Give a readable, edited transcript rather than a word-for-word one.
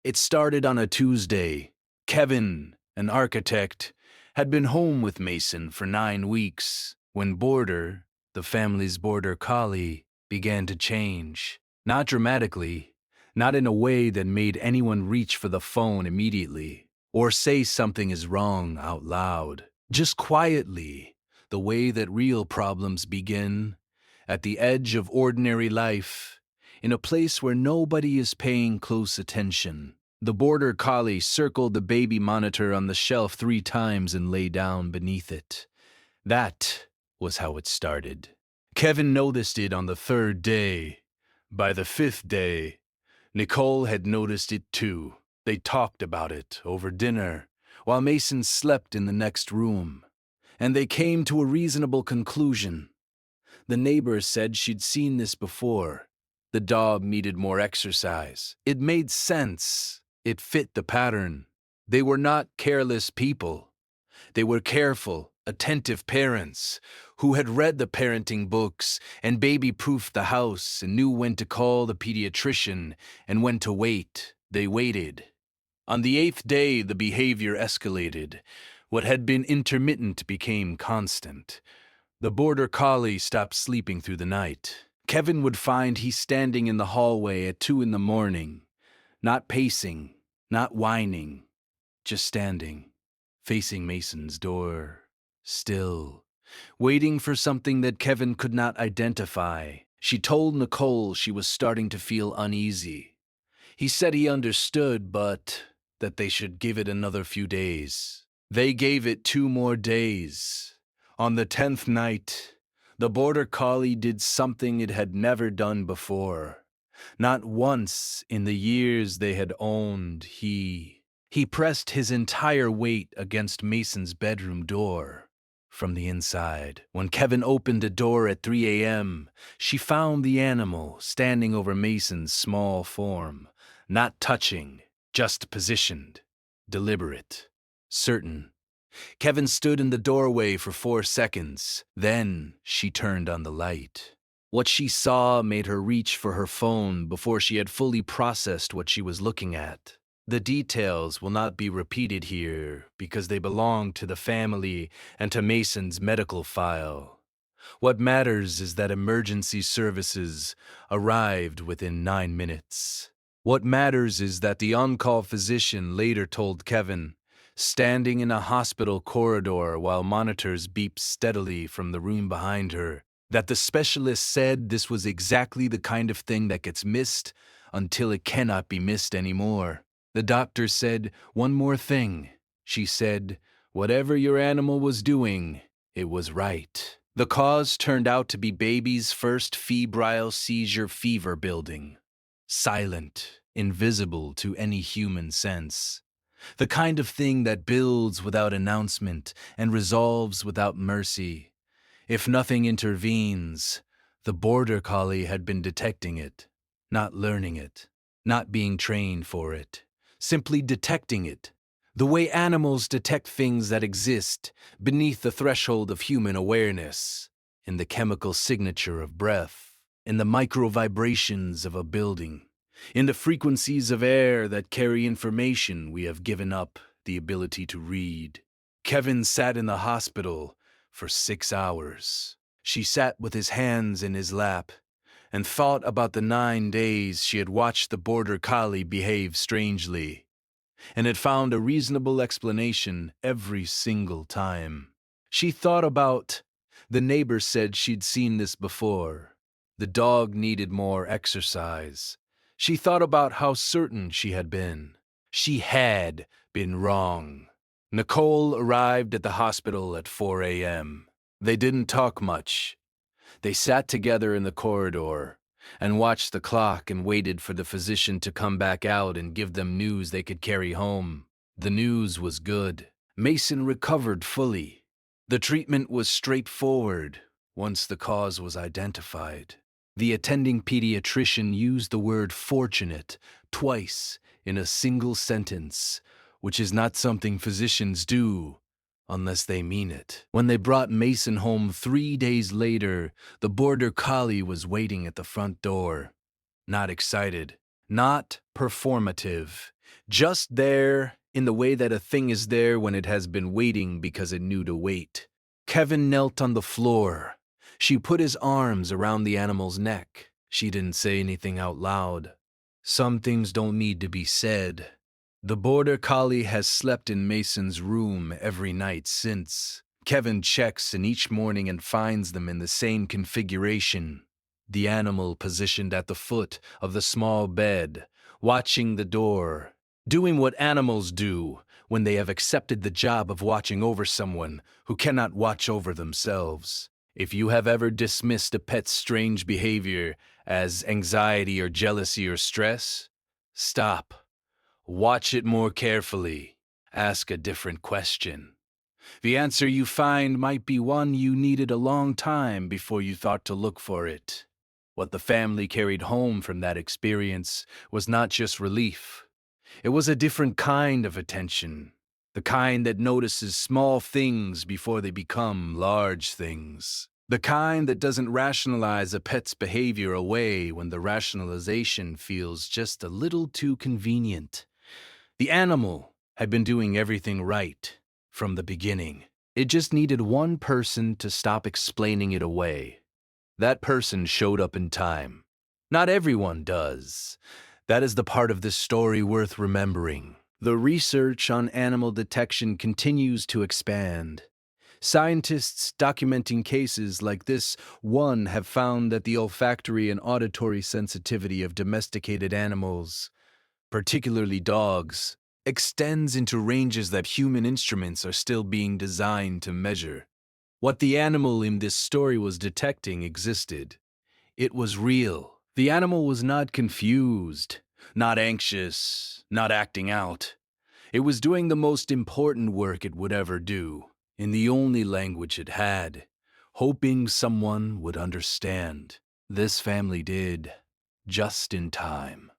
It started on a Tuesday. Kevin, an architect, had been home with Mason for 9 weeks when Border, the family's border collie, began to change. Not dramatically, not in a way that made anyone reach for the phone immediately or say something is wrong out loud. Just quietly, the way that real problems begin, at the edge of ordinary life, in a place where nobody is paying close attention. The border collie circled the baby monitor on the shelf 3 times and lay down beneath it. That was how it started. Kevin noticed it on the 3rd day. By the 5th day, Nicole had noticed it too. They talked about it over dinner, while Mason slept in the next room. And they came to a reasonable conclusion. The neighbor said she'd seen this before. The dog needed more exercise. It made sense. It fit the pattern. They were not careless people. They were careful, attentive parents who had read the parenting books and baby-proofed the house and knew when to call the pediatrician and when to wait. They waited. On the 8th day, the behavior escalated. What had been intermittent became constant. The border collie stopped sleeping through the night. Kevin would find he's standing in the hallway at 2 in the morning, not pacing, not whining, just standing, facing Mason's door, still, waiting for something that Kevin could not identify. She told Nicole she was starting to feel uneasy. He said he understood, but that they should give it another few days. They gave it 2 more days. On the 10th night, the border collie did something it had never done before. Not once in the years they had owned, he pressed his entire weight against Mason's bedroom door from the inside. When Kevin opened the door at 3 a.m., she found the animal standing over Mason's small form, not touching, just positioned, deliberate, certain. Kevin stood in the doorway for 4 seconds. Then she turned on the light. What she saw made her reach for her phone before she had fully processed what she was looking at. The details will not be repeated here because they belong to the family and to Mason's medical file. What matters is that emergency services arrived within 9 minutes. What matters is that the on-call physician later told Kevin, standing in a hospital corridor while monitors beeped steadily from the room behind her, that the specialist said this was exactly the kind of thing that gets missed until it cannot be missed anymore. The doctor said, "One more thing." She said, "Whatever your animal was doing, it was right." The cause turned out to be baby's first febrile seizure fever building. Silent, invisible to any human sense. The kind of thing that builds without announcement and resolves without mercy. If nothing intervenes, the border collie had been detecting it, not learning it, not being trained for it, simply detecting it, the way animals detect things that exist beneath the threshold of human awareness, in the chemical signature of breath, in the micro-vibrations of a building, in the frequencies of air that carry information we have given up the ability to read. Kevin sat in the hospital for 6 hours. She sat with his hands in his lap and thought about the 9 days she had watched the border collie behave strangely, and had found a reasonable explanation every single time. She thought about, the neighbor said she'd seen this before. The dog needed more exercise. She thought about how certain she had been. She had been wrong. Nicole arrived at the hospital at 4 a.m. They didn't talk much. They sat together in the corridor and watched the clock and waited for the physician to come back out and give them news they could carry home. The news was good. Mason recovered fully. The treatment was straightforward once the cause was identified. The attending pediatrician used the word fortunate twice in a single sentence, which is not something physicians do unless they mean it. When they brought Mason home 3 days later, the border collie was waiting at the front door. Not excited, not performative. Just there, in the way that a thing is there when it has been waiting because it knew to wait. Kevin knelt on the floor. She put his arms around the animal's neck. She didn't say anything out loud. Some things don't need to be said. The Border Collie has slept in Mason's room every night since. Kevin checks in each morning and finds them in the same configuration. The animal positioned at the foot of the small bed, watching the door, doing what animals do when they have accepted the job of watching over someone who cannot watch over themselves. If you have ever dismissed a pet's strange behavior as anxiety or jealousy or stress, stop. Watch it more carefully. Ask a different question. The answer you find might be one you needed a long time before you thought to look for it. What the family carried home from that experience was not just relief. It was a different kind of attention, the kind that notices small things before they become large things. The kind that doesn't rationalize a pet's behavior away when the rationalization feels just a little too convenient. The animal had been doing everything right from the beginning. It just needed one person to stop explaining it away. That person showed up in time. Not everyone does. That is the part of this story worth remembering. The research on animal detection continues to expand. Scientists documenting cases like this one have found that the olfactory and auditory sensitivity of domesticated animals, particularly dogs, extends into ranges that human instruments are still being designed to measure. What the animal in this story was detecting existed. It was real. The animal was not confused, not anxious, not acting out. It was doing the most important work it would ever do, in the only language it had, hoping someone would understand. This family did, just in time.